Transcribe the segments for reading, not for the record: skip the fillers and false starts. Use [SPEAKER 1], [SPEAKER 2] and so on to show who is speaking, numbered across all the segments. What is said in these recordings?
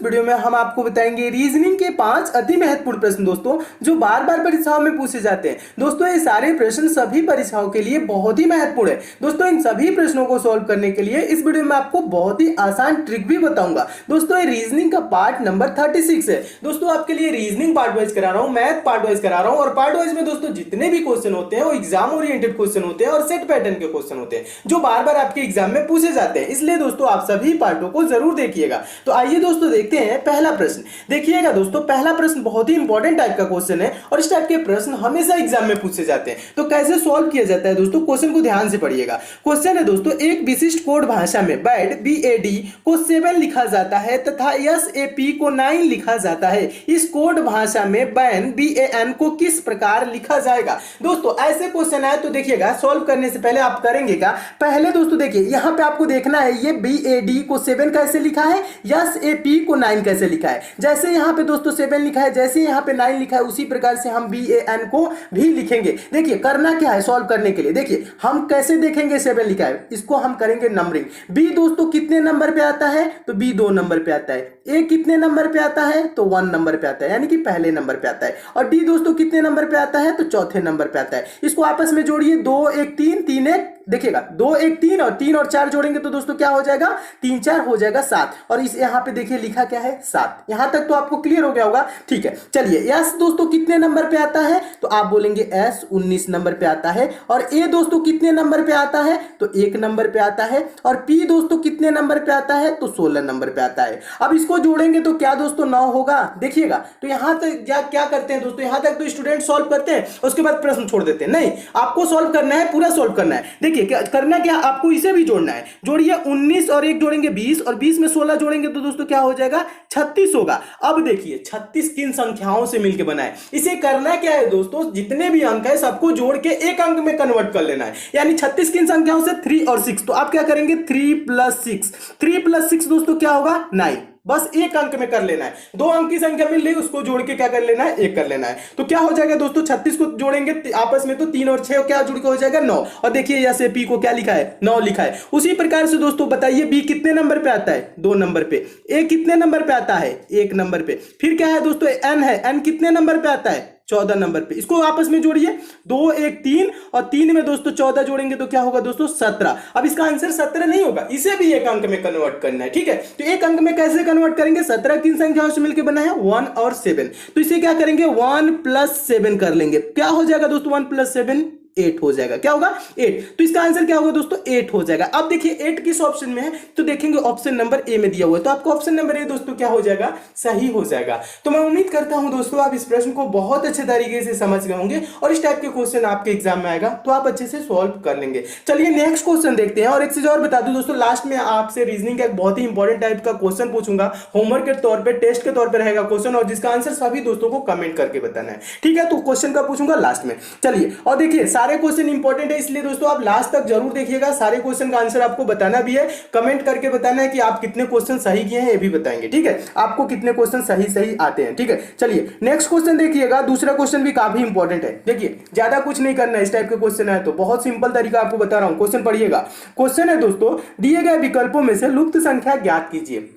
[SPEAKER 1] Video में हम आपको बताएंगे रीजनिंग के 5 अति महत्वपूर्ण प्रश्न दोस्तों, जो बार बार परीक्षाओं में पूछे जाते हैं। दोस्तों ये सारे प्रश्न सभी परीक्षाओं के लिए बहुत ही महत्वपूर्ण है। दोस्तों इन सभी प्रश्नों को सॉल्व करने के लिए इस वीडियो में आपको बहुत ही आसान ट्रिक भी बताऊंगा। दोस्तों ये रीजनिंग का पार्ट नंबर 36 है। दोस्तों आपके लिए रीजनिंग पार्ट वाइज करा रहा हूं, मैथ पार्ट वाइज करा रहा हूं, और पार्ट वाइज में दोस्तों जितने भी क्वेश्चन होते हैं वो एग्जाम ओरिएंटेड क्वेश्चन होते हैं और सेट पैटर्न के क्वेश्चन होते हैं जो बार बार आपके एग्जाम में पूछे जाते हैं। इसलिए दोस्तों आप सभी पार्टों को जरूर देखिएगा। तो आइए दोस्तों देखते हैं पहला प्रश्न। देखिएगा दोस्तों, पहला प्रश्न बहुत ही इंपॉर्टेंट टाइप का क्वेश्चन है और इस टाइप के प्रश्न हमेशा एग्जाम में पूछे जाते हैं। तो कैसे सॉल्व किया जाता है दोस्तों, क्वेश्चन को ध्यान से पढ़िएगा। क्वेश्चन है दोस्तों, एक विशिष्ट कोड भाषा में बैड BAD को 7 लिखा जाता है तथा SAP को 9 लिखा जाता है। इस कोड भाषा में बैन BAN को किस प्रकार लिखा जाएगा। दोस्तों ऐसे क्वेश्चन आए तो देखिएगा, सॉल्व करने से पहले आप करेंगे क्या, पहले दोस्तों देखिए यहां पे आपको देखना है ये BAD को 7 कैसे लिखा है, SAP को 9 कैसे लिखा है। जैसे यहां पे दोस्तों 7 लिखा है, जैसे यहां पे 9 लिखा है, उसी प्रकार से हम BAN को भी लिखेंगे। देखिए करना क्या है सॉल्व करने के लिए, देखिए हम कैसे देखेंगे 7 लिखा है, इसको हम करेंगे नंबरिंग। B दोस्तों कितने नंबर पे आता है, तो B 2 नंबर पे आता है। A कितने नंबर पे आता है, तो 1 नंबर पे आता है, यानी कि पहले नंबर पे आता है। और D दोस्तों कितने नंबर पे आता है, तो चौथे नंबर पे आता है। इसको आपस में जोड़िए, 2 1 3 3 1, देखिएगा 2 1 3 और 3 और 4 जोड़ेंगे तो दोस्तों क्या हो जाएगा, 3 4 हो जाएगा 7। और इस यहां पे देखिए लिखा क्या है 7। यहां तक तो आपको क्लियर हो गया होगा। ठीक है, चलिए S दोस्तों कितने नंबर पे आता है, तो आप बोलेंगे S 19 नंबर पे आता है। और A दोस्तों कितने नंबर पे आता है, तो 1 नंबर पे आता है। और P दोस्तों कितने नंबर पे आता है, तो 16 नंबर पे आता है। अब इसको जोड़ेंगे तो क्या दोस्तों 9 होगा। देखिएगा तो यहां तक क्या करते हैं दोस्तों, यहां तक तो स्टूडेंट सॉल्व करते हैं, उसके बाद प्रश्न छोड़ देते हैं। नहीं, आपको सॉल्व करना है, पूरा सॉल्व करना है। देखिए करना क्या, आपको इसे भी जोड़ना है। जोड़िए 19 और 1 जोड़ेंगे 20 और 20 में 16 जोड़ेंगे तो दोस्तों क्या हो जाएगा, 36 होगा। अब देखिए 36 किन संख्याओं से मिलकर बना है। इसे करना क्या है दोस्तों, जितने भी अंक है सबको जोड़ के एक अंक में कन्वर्ट कर लेना है। यानी 36 किन संख्याओं से, 3 और 6। तो आप क्या करेंगे, 3 + 6, 3 + 6 दोस्तों क्या होगा 9। बस एक अंक में कर लेना है। 2 अंक की संख्या मिल रही है, उसको जोड़ के क्या कर लेना है, 1 कर लेना है। तो क्या हो जाएगा दोस्तों, 36 को जोड़ेंगे आपस में तो 3 और 6 क्या जुड़ के हो जाएगा 9। और देखिए SAP को क्या लिखा है, 9 लिखा है। उसी प्रकार से दोस्तों बताइए B कितने नंबर पे आता है, 2 नंबर पे। A कितने नंबर पे आता है, 1 नंबर पे। फिर क्या है दोस्तों N है, N कितने नंबर पे आता है, 14 नंबर पे। इसको आपस में जोड़िए, 2 1 3 और 3 में दोस्तों 14 जोड़ेंगे तो क्या होगा दोस्तों 17। अब इसका आंसर 17 नहीं होगा, इसे भी एक अंक में कन्वर्ट करना है। ठीक है, तो एक अंक में कैसे कन्वर्ट करेंगे, 17 किन संख्याओं से मिलकर बना है, 1 और 7। तो इसे क्या करेंगे, 1 + 7 कर लेंगे। क्या हो जाएगा दोस्तों 1 + 7, 8 हो जाएगा। क्या होगा 8। तो इसका आंसर क्या होगा दोस्तों 8 हो जाएगा। अब देखिए 8 किस ऑप्शन में है, तो देखेंगे ऑप्शन नंबर A में दिया हुआ है, तो आपको ऑप्शन नंबर A दोस्तों क्या हो जाएगा, सही हो जाएगा। तो मैं उम्मीद करता हूं दोस्तों आप इस प्रश्न को बहुत अच्छे तरीके से समझ गए होंगे और इस टाइप के क्वेश्चन आपके एग्जाम में आएगा तो आप अच्छे से सॉल्व कर लेंगे। चलिए नेक्स्ट क्वेश्चन देखते हैं। और एक चीज और बता दूं दोस्तों, लास्ट में आपसे रीजनिंग का एक बहुत ही इंपॉर्टेंट टाइप का क्वेश्चन पूछूंगा, होमवर्क के तौर पर, टेस्ट के तौर पर रहेगा क्वेश्चन, और जिसका आंसर सभी दोस्तों को कमेंट करके बताना है। ठीक है, तो क्वेश्चन का पूछूंगा लास्ट में। चलिए और देखिए सारे क्वेश्चन इंपॉर्टेंट है, इसलिए दोस्तों आप लास्ट तक जरूर देखिएगा। सारे क्वेश्चन का आंसर आपको बताना भी है, कमेंट करके बताना है कि आप कितने क्वेश्चन सही किए हैं, ये भी बताएंगे। ठीक है, आपको कितने क्वेश्चन सही आते हैं। ठीक है, चलिए नेक्स्ट क्वेश्चन देखिएगा। दूसरा क्वेश्चन भी काफी इंपॉर्टेंट है। देखिए ज्यादा कुछ नहीं करना है, इस टाइप के क्वेश्चन है तो बहुत सिंपल तरीका आपको बता रहा हूं। क्वेश्चन पढ़िएगा। क्वेश्चन है दोस्तों, दिए गए विकल्पों में से लुप्त संख्या ज्ञात कीजिए।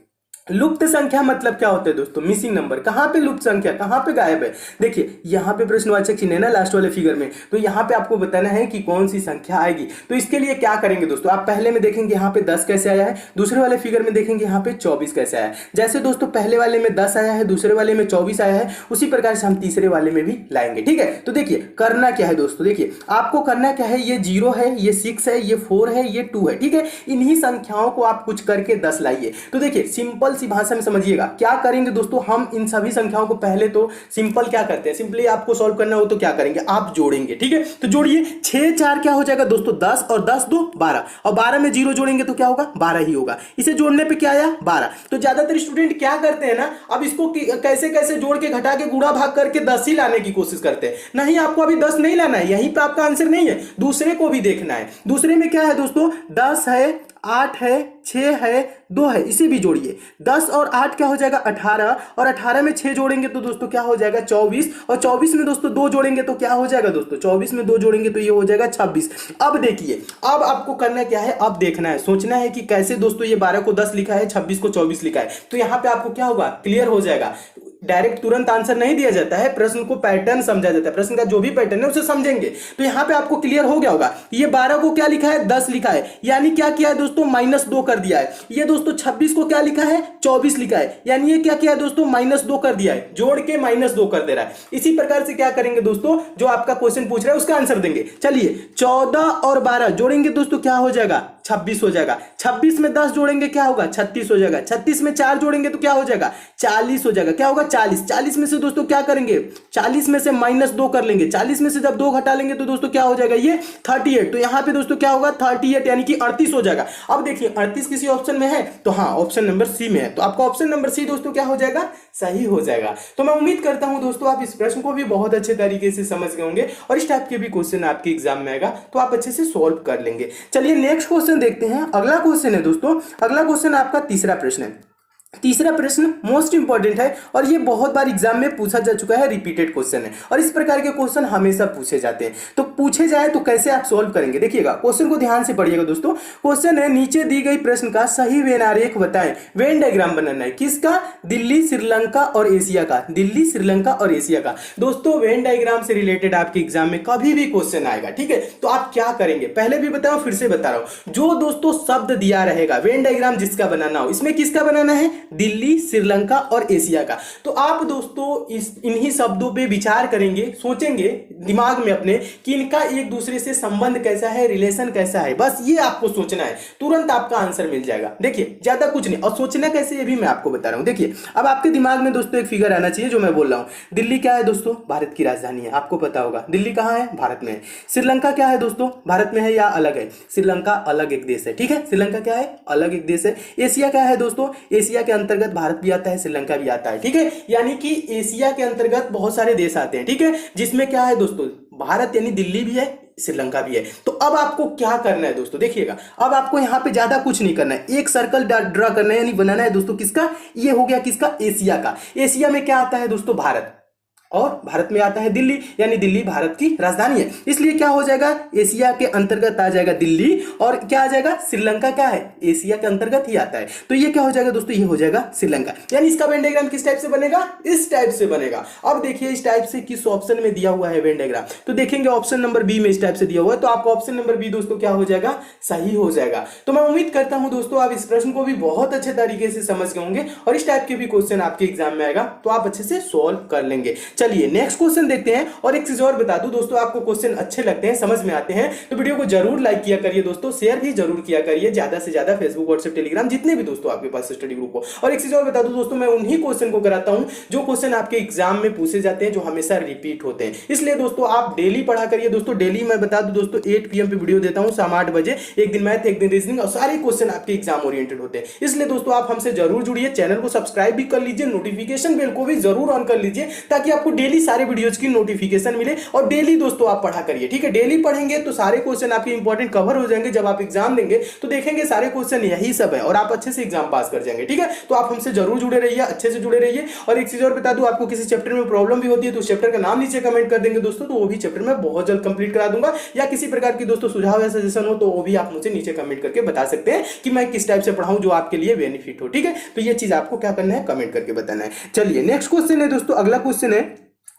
[SPEAKER 1] लुप्त संख्या मतलब क्या होता है दोस्तों, मिसिंग नंबर। कहां पे लुप्त संख्या, कहां पे गायब है। देखिए यहां पे प्रश्नवाचक चिन्ह है ना लास्ट वाले फिगर में, तो यहां पे आपको बताना है कि कौन सी संख्या आएगी। तो इसके लिए क्या करेंगे दोस्तों, आप पहले में देखेंगे यहां पे 10 कैसे आया है, दूसरे वाले फिगर में देखेंगे यहां पे 24 कैसे आया है। जैसे दोस्तों पहले वाले में 10 आया है, दूसरे वाले में 24 आया है, उसी प्रकार से हम तीसरे वाले में भी लाएंगे। ठीक है, तो देखिए करना क्या है दोस्तों, देखिए आपको करना क्या है, ये 0 है, ये 6 है, ये 4 है, ये 2 है। ठीक है, इन्हीं संख्याओं को आप कुछ करके 10 लाइए। तो देखिए सिंपल सी भाषा में समझिए क्या करेंगे दोस्तों, हम इन सभी संख्याओं को पहले तो सिंपल क्या करते हैं, सिंपली आपको सॉल्व करना हो तो क्या करेंगे, आप जोड़ेंगे। ठीक है, तो जोड़िए 6 4 क्या हो जाएगा दोस्तों 10 और 10 2 12 और 12 में 0 जोड़ेंगे तो क्या होगा 12 ही होगा। इसे जोड़ने पे क्या आया 12। तो ज्यादातर स्टूडेंट क्या करते हैं ना, अब इसको कैसे कैसे जोड़ के घटा के गुणा भाग करके 10 ही लाने की कोशिश करते हैं। नहीं, आपको अभी 10 नहीं लाना है, यहीं पे आपका आंसर नहीं है, दूसरे को भी देखना है। दूसरे में क्या है दोस्तों 10 है 8 है, 6 है, 2 है, इसे भी जोड़िए। 10 और 8 क्या हो जाएगा 18, और 18 में 6 जोड़ेंगे तो दोस्तों क्या हो जाएगा 24, और 24 में दोस्तों 2 जोड़ेंगे तो क्या हो जाएगा दोस्तों 24 में 2 जोड़ेंगे तो ये हो जाएगा 26। अब देखिए, अब आपको करना क्या है, अब देखना है, सोचना है कि कैसे दोस्तों ये 12 को 10 लिखा है, 26 को 24 लिखा है। तो यहां पे आपको क्या होगा, क्लियर हो जाएगा। डायरेक्ट तुरंत आंसर नहीं दिया जाता है, प्रश्न को पैटर्न समझा जाता है, प्रश्न का जो भी पैटर्न है उसे समझेंगे। तो यहां पे आपको क्लियर हो गया होगा, ये 12 को क्या लिखा है 10 लिखा है, यानी क्या किया है दोस्तों -2 कर दिया है। ये दोस्तों 26 को क्या लिखा है 24 लिखा है, यानी ये क्या किया है दोस्तों -2 कर दिया है, जोड़ के -2 कर दे रहा है। इसी प्रकार से क्या करेंगे दोस्तों, जो आपका क्वेश्चन पूछ रहा है उसका आंसर देंगे। चलिए 14 और 12 जोड़ेंगे दोस्तों क्या हो जाएगा 26 हो जाएगा। 26 में 10 जोड़ेंगे क्या होगा 36 हो जाएगा। 36 में 4 जोड़ेंगे तो क्या हो जाएगा 40 हो जाएगा। क्या होगा 40। 40 में से दोस्तों क्या करेंगे 40 में से -2 कर लेंगे। 40 में से जब 2 घटा लेंगे तो दोस्तों क्या हो जाएगा ये 38। तो यहां पे दोस्तों क्या होगा 38 यानी कि 38 हो जाएगा। अब देखिए 38 किसी ऑप्शन में है तो हाँ ऑप्शन नंबर सी में है, तो आपका ऑप्शन नंबर सी दोस्तों क्या हो जाएगा सही हो जाएगा। तो मैं उम्मीद करता हूं दोस्तों आप इस प्रश्न को भी बहुत अच्छे तरीके से समझ गए होंगे और इस टाइप के भी क्वेश्चन आपके एग्जाम में आएगा तो आप अच्छे से सॉल्व कर लेंगे। चलिए नेक्स्ट क्वेश्चन देखते हैं। अगला क्वेश्चन है दोस्तों, अगला क्वेश्चन आपका तीसरा प्रश्न है। तीसरा प्रश्न मोस्ट इंपॉर्टेंट है और ये बहुत बार एग्जाम में पूछा जा चुका है, रिपीटेड क्वेश्चन है और इस प्रकार के क्वेश्चन हमेशा पूछे जाते हैं। तो पूछे जाए तो कैसे आप सॉल्व करेंगे, देखिएगा क्वेश्चन को ध्यान से पढ़िएगा दोस्तों। क्वेश्चन है नीचे दी गई प्रश्न का सही वेन आरेख बताएं। वेन डायग्राम बनाना है किसका, दिल्ली, श्रीलंका और एशिया का। दिल्ली, श्रीलंका और एशिया का। दोस्तों वेन डायग्राम से रिलेटेड आपके एग्जाम में कभी भी क्वेश्चन आएगा, ठीक है। तो आप क्या करेंगे, पहले भी बताओ फिर से बता रहा हूं, जो दोस्तों शब्द दिया रहेगा वेन डायग्राम जिसका बनाना हो, इसमें किसका बनाना है दिल्ली, श्रीलंका और एशिया का। तो आप दोस्तों इन्हीं शब्दों पे विचार करेंगे, सोचेंगे दिमाग में अपने कि इनका एक दूसरे से संबंध कैसा है, रिलेशन कैसा है, बस ये आपको सोचना है, तुरंत आपका आंसर मिल जाएगा। देखिए ज्यादा कुछ नहीं, और सोचना कैसे ये भी मैं आपको बता रहा हूं। देखिए अब आपके दिमाग में दोस्तों एक फिगर आना चाहिए जो मैं बोल रहा हूं। दिल्ली क्या है दोस्तों, भारत की राजधानी है, आपको पता होगा। दिल्ली कहां है, भारत में है। श्रीलंका क्या है दोस्तों, भारत में है या अलग है, श्रीलंका अलग एक देश है, ठीक है। श्रीलंका क्या है, अलग एक देश है। एशिया क्या है दोस्तों, एशिया के अंतर्गत भारत भी आता है, श्रीलंका भी आता है, ठीक है। यानी कि एशिया के अंतर्गत बहुत सारे देश आते हैं, ठीक है, जिसमें क्या है दोस्तों भारत यानी दिल्ली भी है, श्रीलंका भी है। तो अब आपको क्या करना है दोस्तों, देखिएगा अब आपको यहां पे ज्यादा कुछ नहीं करना है, एक सर्कल ड्रा करना है, यानी बनाना है दोस्तों किसका, ये हो गया किसका, एशिया का। एशिया में क्या आता है दोस्तों भारत, और भारत में आता है दिल्ली, यानी दिल्ली भारत की राजधानी है, इसलिए क्या हो जाएगा एशिया के अंतर्गत आ जाएगा दिल्ली, और क्या आ जाएगा श्रीलंका क्या है एशिया के अंतर्गत ही आता है। तो ये क्या हो जाएगा दोस्तों, ये हो जाएगा श्रीलंका। यानी इसका वेन डायग्राम किस टाइप से बनेगा, इस टाइप से बनेगा। अब देखिए इस टाइप से किस ऑप्शन में दिया हुआ है वेन डायग्राम, तो देखेंगे ऑप्शन नंबर बी में इस टाइप से दिया हुआ है, तो आपका ऑप्शन नंबर बी दोस्तों क्या हो जाएगा, सही हो जाएगा। तो मैं उम्मीद करता हूं दोस्तों आप इस प्रश्न को भी बहुत अच्छे तरीके से समझ गए होंगे और इस टाइप के भी क्वेश्चन आपके एग्जाम में आएगा तो आप अच्छे से सॉल्व कर लेंगे। चलिए नेक्स्ट क्वेश्चन देखते हैं। और एक चीज और बता दूं दोस्तों, आपको क्वेश्चन अच्छे लगते हैं, समझ में आते हैं तो वीडियो को जरूर लाइक किया करिए दोस्तों, शेयर भी जरूर किया करिए ज्यादा से ज्यादा, फेसबुक, व्हाट्सएप, टेलीग्राम, जितने भी दोस्तों आपके पास स्टडी ग्रुप हो। और एक चीज और बता दूं दोस्तों, मैं उन्हीं क्वेश्चन को कराता हूं जो क्वेश्चन आपके एग्जाम में पूछे जाते हैं, जो हमेशा रिपीट होते हैं। इसलिए दोस्तों आप डेली पढ़ा करिए दोस्तों। डेली मैं बता दूं दोस्तों 8 PM पे वीडियो देता हूं, शाम 8 बजे, एक दिन मैथ, एक दिन रीजनिंग, और सारे क्वेश्चन आपके एग्जाम ओरिएंटेड होते हैं। इसलिए दोस्तों आप हमसे जरूर जुड़िए, चैनल को सब्सक्राइब भी कर लीजिए, नोटिफिकेशन बेल को भी जरूर ऑन कर लीजिए ताकि आपको डेली सारे वीडियोज की नोटिफिकेशन मिले। और डेली दोस्तों आप पढ़ा करिए, ठीक है। डेली पढ़ेंगे तो सारे क्वेश्चन आपके इंपॉर्टेंट कवर हो जाएंगे। जब आप एग्जाम देंगे तो देखेंगे सारे क्वेश्चन यही सब है और आप अच्छे से एग्जाम पास कर जाएंगे, ठीक है। तो आप हमसे जरूर जुड़े रहिए, अच्छे से जुड़े रहिए। और एक चीज और बता दूं, आपको किसी चैप्टर में प्रॉब्लम भी होती है तो चैप्टर का नाम नीचे कमेंट कर देंगे दोस्तों, तो वो भी चैप्टर में बहुत जल्द कंप्लीट करा दूंगा। या किसी प्रकार की दोस्तों सुझाव या सजेशन हो तो वो भी आप मुझे नीचे कमेंट करके बता सकते हैं कि मैं किस टाइप से पढ़ाऊं जो आपके लिए बेनिफिट हो, ठीक है। तो ये चीज आपको क्या करना है, कमेंट करके बताना है। चलिए नेक्स्ट क्वेश्चन है दोस्तों, अगला क्वेश्चन है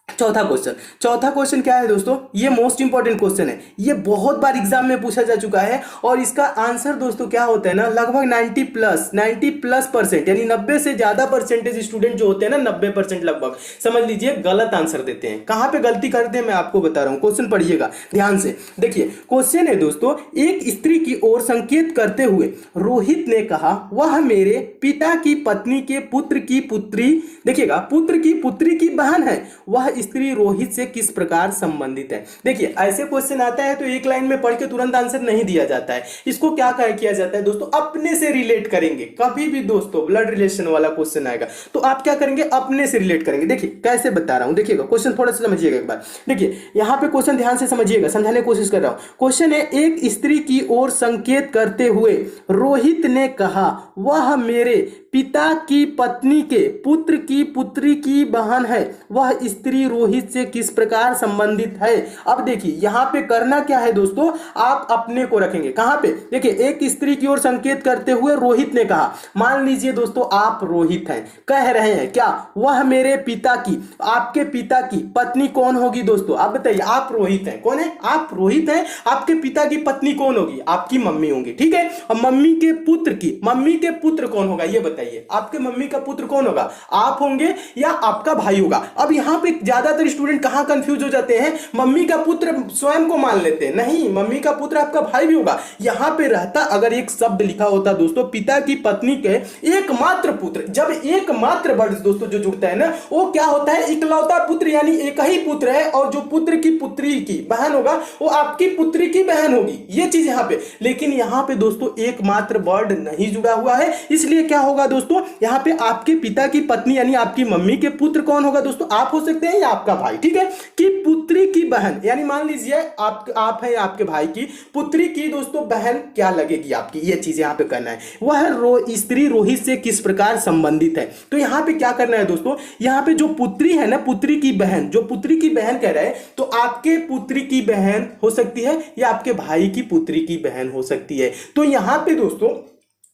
[SPEAKER 1] चौथा क्वेश्चन। चौथा क्वेश्चन क्या है दोस्तों, ये मोस्ट इंपॉर्टेंट क्वेश्चन है, ये बहुत बार एग्जाम में पूछा जा चुका है और इसका आंसर दोस्तों क्या होता है ना, लगभग 90+% यानी 90 से ज्यादा परसेंटेज स्टूडेंट जो होते हैं ना, 90% लगभग समझ लीजिए गलत आंसर देते हैं। कहां पे गलती करते हैं मैं आपको बता रहा हूं, क्वेश्चन पढ़िएगा ध्यान से। देखिए क्वेश्चन है दोस्तों, एक स्त्री की ओर संकेत करते हुए रोहित ने कहा वह मेरे पिता की पत्नी के पुत्र की पुत्री, देखिएगा पुत्र की पुत्री की बहन है, वह स्त्री रोहित से किस प्रकार संबंधित है। देखिए ऐसे क्वेश्चन आता है तो एक लाइन में पढ़ के तुरंत आंसर नहीं दिया जाता है, इसको क्या किया जाता है दोस्तों, अपने से रिलेट करेंगे। कभी भी दोस्तों ब्लड रिलेशन वाला क्वेश्चन आएगा तो आप क्या करेंगे, अपने से रिलेट करेंगे। देखिए कैसे बता रहा हूं, देखिएगा क्वेश्चन थोड़ा सा समझिएगा एक बार। देखिए यहां पे क्वेश्चन ध्यान से समझिएगा, समझाने की कोशिश कर रहा हूं। क्वेश्चन है, एक स्त्री की ओर संकेत करते हुए रोहित ने कहा वह मेरे पिता की पत्नी के पुत्र की पुत्री की बहन है, वह स्त्री रोहित से किस प्रकार संबंधित है। अब देखिए यहां पे करना क्या है दोस्तों, आप अपने को रखेंगे कहां पे। देखिए एक स्त्री की ओर संकेत करते हुए रोहित ने कहा, मान लीजिए दोस्तों आप रोहित हैं, कह रहे हैं क्या, वह मेरे पिता की, आपके पिता की पत्नी कौन होगी दोस्तों, आप बताइए। आप रोहित हैं, कौन है, आप रोहित हैं, आपके पिता की पत्नी कौन होगी, आपकी मम्मी होंगी, ठीक है। और मम्मी के पुत्र की, मम्मी के पुत्र कौन होगा ये बताइए, आपके मम्मी का पुत्र कौन होगा, आप होंगे या आपका भाई होगा। अब यहां पे ज्यादातर स्टूडेंट कहां कंफ्यूज हो जाते हैं, मम्मी का पुत्र स्वयं को मान लेते हैं, नहीं मम्मी का पुत्र आपका भाई भी होगा। यहां पे रहता अगर एक शब्द लिखा होता दोस्तों, पिता की पत्नी के एकमात्र पुत्र, जब एकमात्र वर्ड दोस्तों जो जुड़ता है ना वो क्या होता है, इकलौता पुत्र, यानी एक ही पुत्र है और जो पुत्र की पुत्री की बहन होगा वो आपकी पुत्री की बहन होगी, ये चीज यहां पे। लेकिन यहां पे दोस्तों एकमात्र वर्ड नहीं जुड़ा हुआ है, इसलिए क्या होगा दोस्तों, यहां पे आपके पिता की पत्नी यानी आपकी मम्मी के पुत्र कौन होगा दोस्तों, आप हो सकते हैं या आपका भाई, ठीक है। कि पुत्री की बहन, यानी मान लीजिए आप है आपके भाई की पुत्री की दोस्तों बहन क्या लगेगी आपकी, ये चीज यहां पे करना है। वह स्त्री रोहित से किस प्रकार संबंधित है, तो यहां पे क्या करना है दोस्तों, यहां पे जो पुत्री है ना, पुत्री की बहन, जो पुत्री की बहन कह रहा है तो आपके पुत्री की बहन हो सकती है या आपके भाई की पुत्री की बहन हो सकती है। तो यहां पे दोस्तों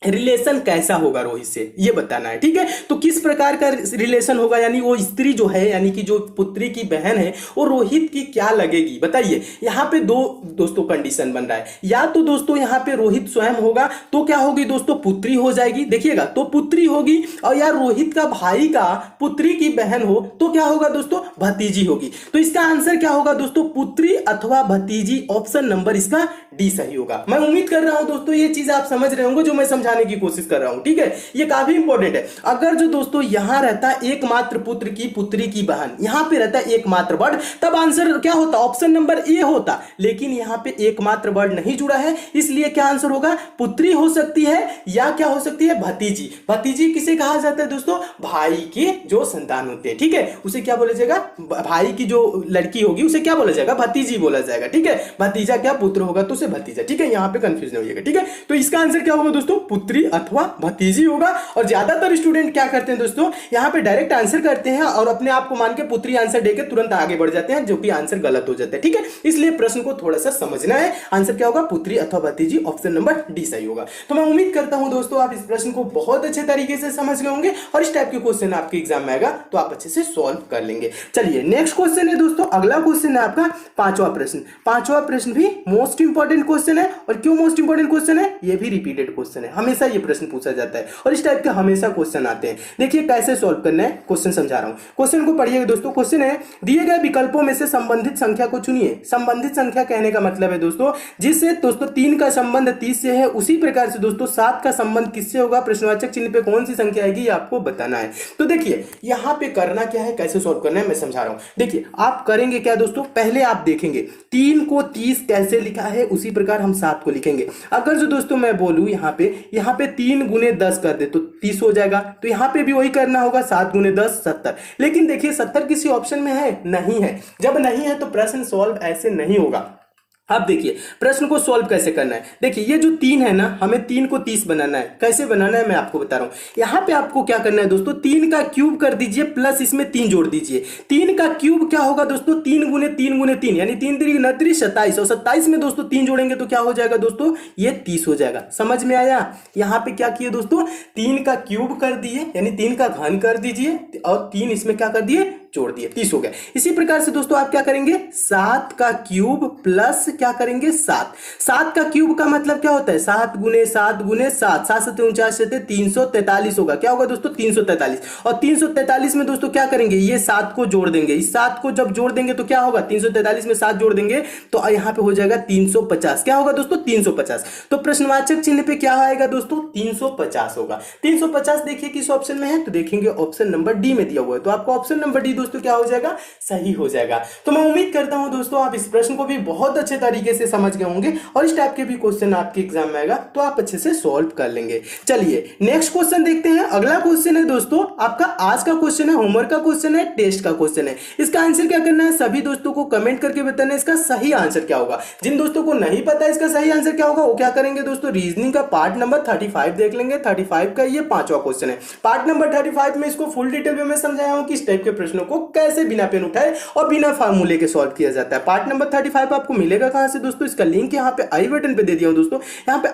[SPEAKER 1] रिलेशन कैसा होगा रोहित से ये बताना है, ठीक है। तो किस प्रकार का रिलेशन होगा, यानी वो स्त्री जो है यानी कि जो पुत्री की बहन है वो रोहित की क्या लगेगी, बताइए। यहां पे दो दोस्तों कंडीशन बन रहा है, या तो दोस्तों यहां पे रोहित स्वयं होगा तो क्या होगी दोस्तों, पुत्री हो जाएगी, देखिएगा तो पुत्री होगी, और या रोहित का भाई का पुत्री की बहन हो तो क्या होगा दोस्तों, भतीजी होगी। तो इसका आंसर क्या होगा दोस्तों, पुत्री अथवा भतीजी, ऑप्शन नंबर इसका डी सही होगा। मैं उम्मीद कर रहा हूं दोस्तों ये चीज आप समझ रहे होंगे जो मैं समझाने की कोशिश कर रहा हूं, ठीक है। ये काफी इंपॉर्टेंट है। अगर जो दोस्तों यहां रहता एकमात्र पुत्र की पुत्री की बहन, यहां पे रहता एकमात्र वर्ड, तब आंसर क्या होता, ऑप्शन नंबर ए होता। लेकिन यहां पे एकमात्र वर्ड नहीं जुड़ा है, इसलिए क्या आंसर होगा, पुत्री हो सकती है या क्या हो सकती है, भतीजी। भतीजी किसे कहा जाता है दोस्तों, भाई की जो संतान होते हैं, ठीक है, उसे क्या बोला जाएगा, भाई की जो लड़की होगी उसे क्या बोला जाएगा, भतीजी बोला जाएगा, ठीक है। भतीजा क्या पुत्र होगा तो उसे भतीजा, ठीक है। यहां पे कंफ्यूज नहीं होइएगा, ठीक है। तो इसका आंसर क्या होगा दोस्तों, पुत्री अथवा भतीजी होगा। और ज्यादातर स्टूडेंट क्या करते हैं दोस्तों, यहां पे डायरेक्ट आंसर करते हैं और अपने आप को मान के पुत्री आंसर देके तुरंत आगे बढ़ जाते हैं, जो कि आंसर गलत हो जाता है, ठीक है। इसलिए प्रश्न को थोड़ा सा समझना है, आंसर क्या होगा, पुत्री अथवा भतीजी, ऑप्शन नंबर डी सही होगा। तो मैं उम्मीद करता हूं दोस्तों आप इस प्रश्न को बहुत अच्छे तरीके से समझ गए होंगे और इस टाइप के क्वेश्चन आपके एग्जाम में आएगा तो आप अच्छे से सॉल्व कर लेंगे। चलिए नेक्स्ट क्वेश्चन है दोस्तों, अगला क्वेश्चन है आपका पांचवा प्रश्न। पांचवा प्रश्न भी मोस्ट इंपॉर्टेंट क्वेश्चन है, और क्यों मोस्ट इंपॉर्टेंट क्वेश्चन है, ये भी रिपीटेड क्वेश्चन है, हमेशा ये प्रश्न पूछा जाता है और इस टाइप के हमेशा क्वेश्चन आते हैं। देखिए कैसे सॉल्व करना है, क्वेश्चन समझा रहा हूं, क्वेश्चन को पढ़िएगा दोस्तों। क्वेश्चन है, दिए गए विकल्पों में से संबंधित संख्या को चुनिए। संबंधित संख्या कहने का मतलब है दोस्तों, जिससे दोस्तों 3 का संबंध 30 से है, उसी प्रकार से दोस्तों 7 का संबंध किससे होगा, प्रश्नवाचक चिन्ह पे कौन सी संख्या आएगी ये आपको बताना है। तो देखिए यहां पे करना क्या है, कैसे सॉल्व करना है मैं समझा रहा हूं। देखिए आप करेंगे क्या दोस्तों, पहले आप देखेंगे 3 को 30 कैसे लिखा है, उसी प्रकार हम 7 को लिखेंगे। अगर जो दोस्तों मैं बोलूं यहां पे 3 गुने 10 कर दे तो 30 हो जाएगा, तो यहां पे भी वही करना होगा, 7 गुने 10 70। लेकिन देखिए 70 किसी ऑप्शन में है, नहीं है। जब नहीं है तो प्रश्न सॉल्व ऐसे नहीं होगा। अब देखिए प्रश्न को सॉल्व कैसे करना है। देखिए ये जो 3 है ना, हमें 3 को 30 बनाना है। कैसे बनाना है मैं आपको बता रहा हूं। यहां पे आपको क्या करना है दोस्तों, 3 का क्यूब कर दीजिए प्लस इसमें 3 जोड़ दीजिए। 3 का क्यूब क्या होगा दोस्तों, 3 गुने 3 गुने 3 यानी 3 3 29 27, और 27 में दोस्तों 3 जोड़ेंगे तो क्या हो जाएगा दोस्तों, ये 30 हो जाएगा। समझ में आया। यहां पे क्या किए दोस्तों, 3 का क्यूब कर दिए यानी 3 का घन कर दीजिए और 3 इसमें क्या कर दिए, जोड़ दिए, 30 हो गया। इसी प्रकार से दोस्तों आप क्या करेंगे, 7 का क्यूब प्लस क्या करेंगे 7। 7 का क्यूब का मतलब क्या होता है, 7 गुने 7 गुने 7, 7 7 49 343 होगा। क्या होगा दोस्तों 343, और 343 में दोस्तों क्या करेंगे, ये 7 को जोड़ देंगे। इस 7 को जब जोड़ देंगे तो क्या होगा, 343 में 7 जोड़ देंगे तो यहाँ पे हो जाएगा 350। क्या होगा दोस्तों 350। तो प्रश्नवाचक चिन्ह पे क्या आएगा दोस्तों, 350 होगा। 350 देखिए किस ऑप्शन में है, तो देखेंगे ऑप्शन नंबर डी में दिया हुआ है, तो आपको ऑप्शन नंबर डी दोस्तों क्या हो जाएगा, सही हो जाएगा। तो मैं उम्मीद करता हूं दोस्तों आप इस प्रश्न को भी बहुत अच्छे तरीके से समझ गए होंगे और इस टाइप के भी क्वेश्चन आपके एग्जाम में आएगा तो आप अच्छे से सॉल्व कर लेंगे। चलिए नेक्स्ट क्वेश्चन देखते हैं। अगला क्वेश्चन है दोस्तों आपका आज का क्वेश्चन है, होमवर्क का क्वेश्चन है, टेस्ट का क्वेश्चन है। इसका आंसर क्या करना है, सभी दोस्तों को कमेंट करके बताना है इसका सही आंसर क्या होगा। जिन दोस्तों को नहीं पता इसका सही आंसर क्या होगा वो क्या करेंगे दोस्तों, रीजनिंग का पार्ट नंबर 35 देख लेंगे। 35 का ये 5वां क्वेश्चन है। पार्ट नंबर 35 में इसको फुल डिटेल में मैं समझाया हूं कि इस टाइप के प्रश्नों को कैसे बिना पेन उठाए और बिना फार्मूले के सॉल्व किया जाता है। पार्ट नंबर 35 आपको मिलेगा कहां से दोस्तों, इसका लिंक यहाँ पे आई बटन पे दे दिया हूं दोस्तों। यहाँ पे